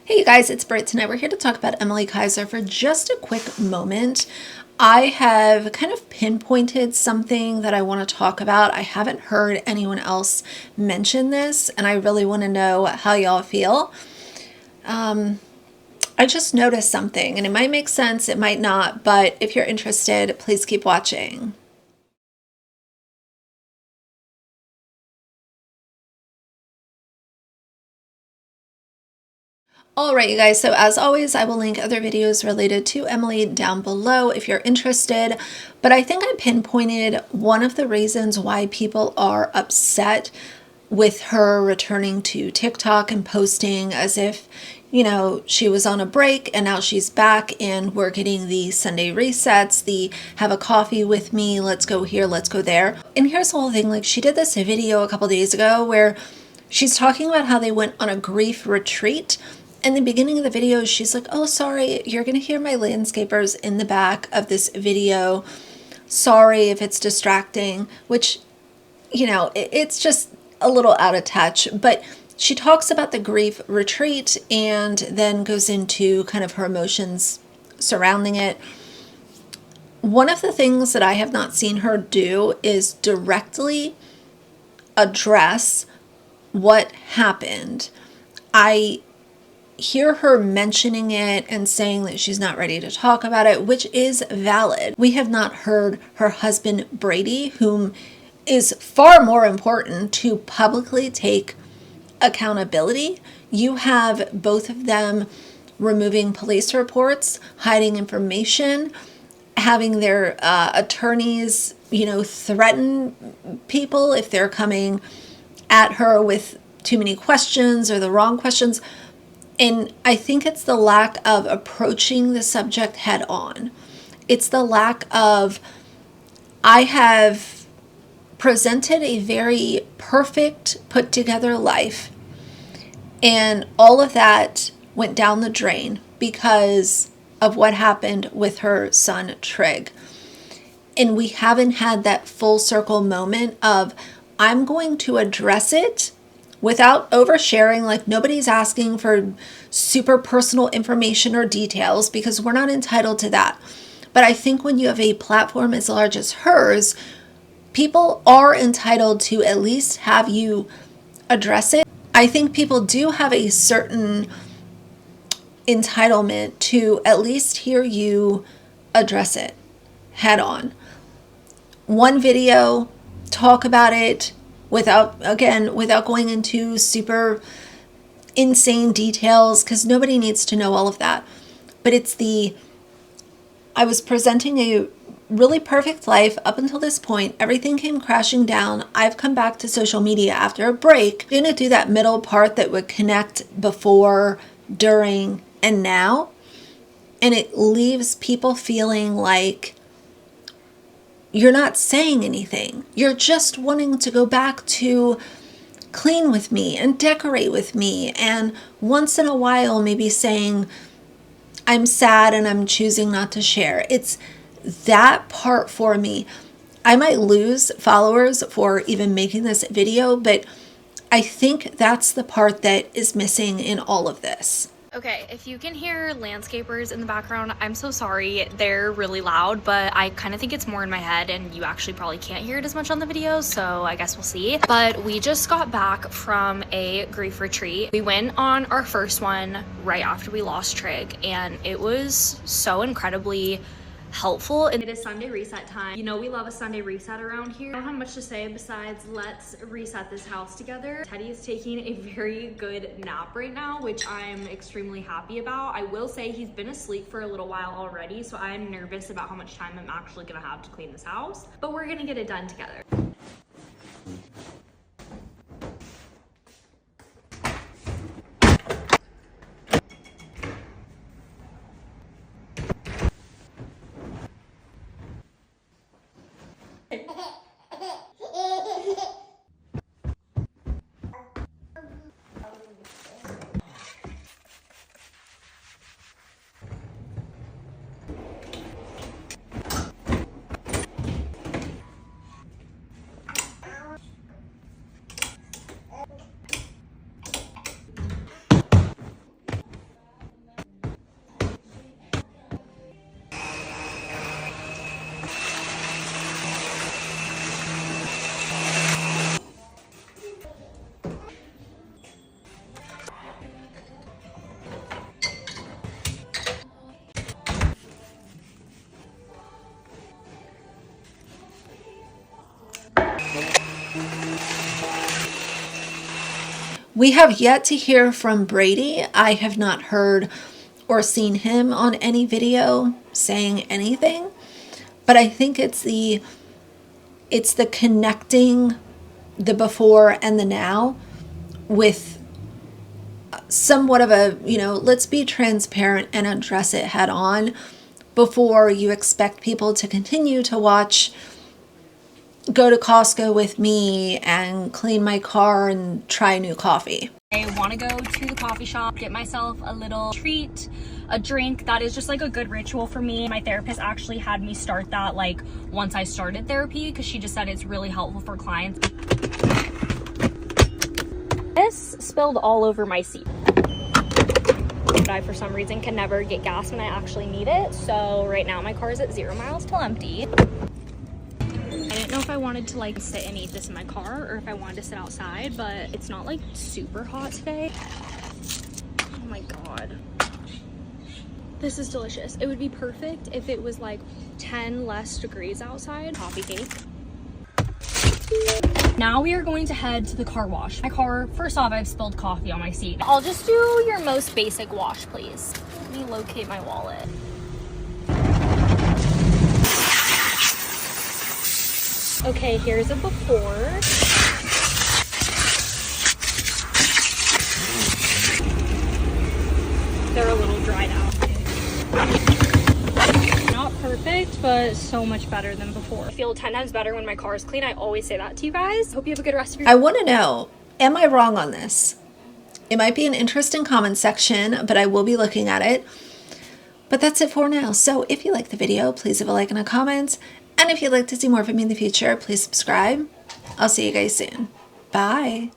Hey you guys, it's Britt. Tonight we're here to talk about Emilie Kiser for just a quick moment. I have kind of pinpointed something that I want to talk about. I haven't heard anyone else mention this, and I really want to know how y'all feel. I just noticed something, and it might make sense, it might not, but if you're interested, please keep watching. Alright you guys, so as always I will link other videos related to Emilie down below if you're interested, but I think I pinpointed one of the reasons why people are upset with her returning to TikTok and posting as if, you know, she was on a break and now she's back and we're getting the Sunday resets, the have a coffee with me, let's go here, let's go there. And here's the whole thing, like she did this video a couple days ago where she's talking about how they went on a grief retreat. In the beginning of the video, she's like, oh, sorry, you're going to hear my landscapers in the back of this video. Sorry if it's distracting, which, you know, it's just a little out of touch. But she talks about the grief retreat and then goes into kind of her emotions surrounding it. One of the things that I have not seen her do is directly address what happened. I hear her mentioning it and saying that she's not ready to talk about it, which is valid. We have not heard her husband Brady, whom is far more important to publicly take accountability. You have both of them removing police reports, hiding information, having their attorneys, you know, threaten people if they're coming at her with too many questions or the wrong questions. And I think it's the lack of approaching the subject head on. It's the lack of, I have presented a very perfect, put together life, and all of that went down the drain because of what happened with her son Trig. And we haven't had that full circle moment of, I'm going to address it without oversharing. Like nobody's asking for super personal information or details because we're not entitled to that. But I think when you have a platform as large as hers, people are entitled to at least have you address it. I think people do have a certain entitlement to at least hear you address it head on. One video, talk about it without going into super insane details, because nobody needs to know all of that. But it's I was presenting a really perfect life up until this point. Everything came crashing down. I've come back to social media after a break. I'm gonna do that middle part that would connect before, during, and now. And it leaves people feeling like you're not saying anything. You're just wanting to go back to clean with me and decorate with me, and once in a while maybe saying I'm sad and I'm choosing not to share. It's that part for me. I might lose followers for even making this video, but I think that's the part that is missing in all of this. Okay, if you can hear landscapers in the background, I'm so sorry. They're really loud, but I kind of think it's more in my head and you actually probably can't hear it as much on the video, so I guess we'll see. But we just got back from a grief retreat. We went on our first one right after we lost Trig, and it was so incredibly helpful. And it is Sunday reset time. You know we love a Sunday reset around here. I don't have much to say besides let's reset this house together. Teddy is taking a very good nap right now, which I'm extremely happy about. I will say he's been asleep for a little while already, so I'm nervous about how much time I'm actually gonna have to clean this house, but we're gonna get it done together. We have yet to hear from Brady. I have not heard or seen him on any video saying anything, but I think it's the connecting the before and the now with somewhat of a, let's be transparent and address it head on before you expect people to continue to watch go to Costco with me and clean my car and try new coffee. I want to go to the coffee shop, get myself a little treat, a drink. That is just like a good ritual for me. My therapist actually had me start that like once I started therapy, because she just said it's really helpful for clients. This spilled all over my seat. I, for some reason, can never get gas when I actually need it. So right now my car is at 0 miles till empty. I didn't know if I wanted to like sit and eat this in my car or if I wanted to sit outside, but it's not like super hot today. Oh my God. This is delicious. It would be perfect if it was like 10 less degrees outside. Coffee cake. Now we are going to head to the car wash. My car, first off, I've spilled coffee on my seat. I'll just do your most basic wash, please. Let me locate my wallet. Okay, here's a before. They're a little dried out. Not perfect, but so much better than before. I feel 10 times better when my car is clean. I always say that to you guys. Hope you have a good rest of your day. I want to know, am I wrong on this? It might be an interesting comment section, but I will be looking at it. But that's it for now. So if you like the video, please leave a like and a comment. And if you'd like to see more from me in the future, please subscribe. I'll see you guys soon. Bye.